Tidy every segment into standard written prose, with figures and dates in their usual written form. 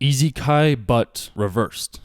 isekai, but reversed.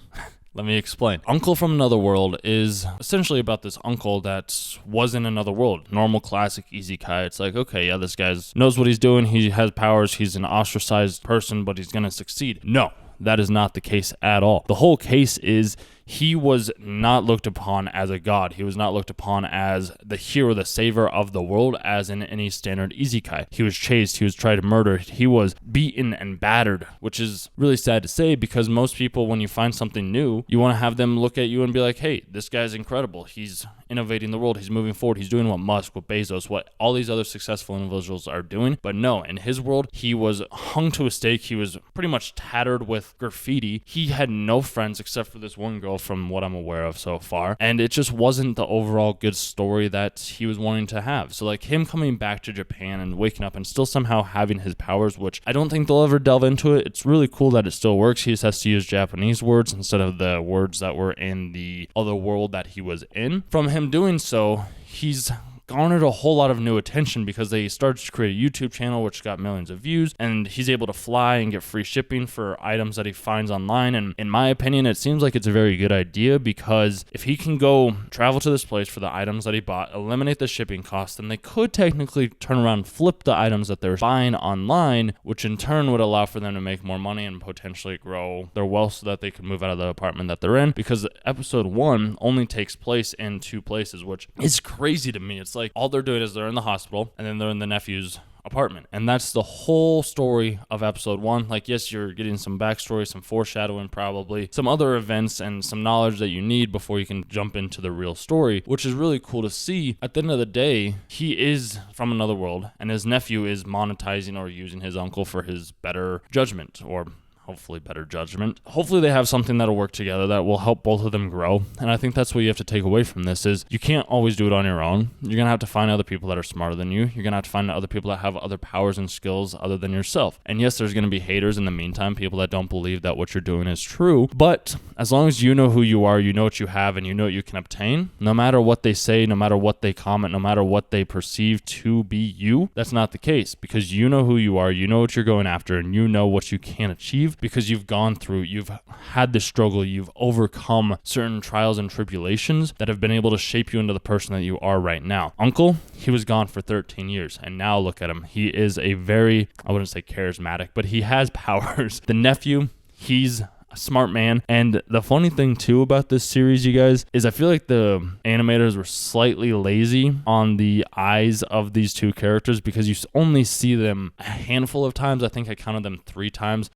Let me explain. Uncle from Another World is essentially about this uncle that was in another world. Normal classic isekai. It's like, okay, yeah, this guy knows what he's doing. He has powers. He's an ostracized person, but he's going to succeed. No, that is not the case at all. The whole case is he was not looked upon as a god. He was not looked upon as the hero, the savior of the world, as in any standard isekai. He was chased. He was tried to murder. He was beaten and battered, which is really sad to say because most people, when you find something new, you want to have them look at you and be like, hey, this guy's incredible. He's innovating the world. He's moving forward. He's doing what Musk, what Bezos, what all these other successful individuals are doing. But no, in his world, he was hung to a stake. He was pretty much tattered with graffiti. He had no friends except for this one girl from what I'm aware of so far. And it just wasn't the overall good story that he was wanting to have. So like him coming back to Japan and waking up and still somehow having his powers, which I don't think they'll ever delve into it. It's really cool that it still works. He just has to use Japanese words instead of the words that were in the other world that he was in. From him doing so, he's garnered a whole lot of new attention because they started to create a YouTube channel which got millions of views, and he's able to fly and get free shipping for items that he finds online. And in my opinion, it seems like it's a very good idea because if he can go travel to this place for the items that he bought, eliminate the shipping costs, then they could technically turn around and flip the items that they're buying online, which in turn would allow for them to make more money and potentially grow their wealth so that they could move out of the apartment that they're in, because episode 1 only takes place in 2 places, which is crazy to me. It's like all they're doing is they're in the hospital and then they're in the nephew's apartment, and that's the whole story of episode 1. Like, yes, you're getting some backstory, some foreshadowing, probably some other events and some knowledge that you need before you can jump into the real story, which is really cool to see. At the end of the day, he is from another world and his nephew is monetizing or using his uncle for his better judgment, or hopefully better judgment. Hopefully they have something that'll work together that will help both of them grow. And I think that's what you have to take away from this is you can't always do it on your own. You're going to have to find other people that are smarter than you. You're going to have to find other people that have other powers and skills other than yourself. And yes, there's going to be haters in the meantime, people that don't believe that what you're doing is true. But as long as you know who you are, you know what you have, and you know what you can obtain, no matter what they say, no matter what they comment, no matter what they perceive to be you, that's not the case, because you know who you are, you know what you're going after, and you know what you can achieve because you've gone through, you've had the struggle, you've overcome certain trials and tribulations that have been able to shape you into the person that you are right now. Uncle, he was gone for 13 years, and now look at him. He is a very, I wouldn't say charismatic, but he has powers. The nephew, he's a smart man. And the funny thing too about this series, you guys, is I feel like the animators were slightly lazy on the eyes of these two characters because you only see them a handful of times. I think I counted them 3 times.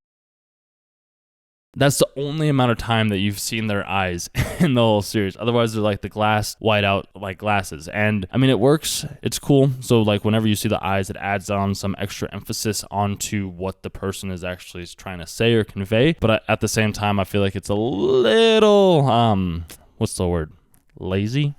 That's the only amount of time that you've seen their eyes in the whole series. Otherwise, they're like the glass white out like glasses. And I mean, it works. It's cool. So like whenever you see the eyes, it adds on some extra emphasis onto what the person is actually trying to say or convey. But at the same time, I feel like it's a little, what's the word? Lazy?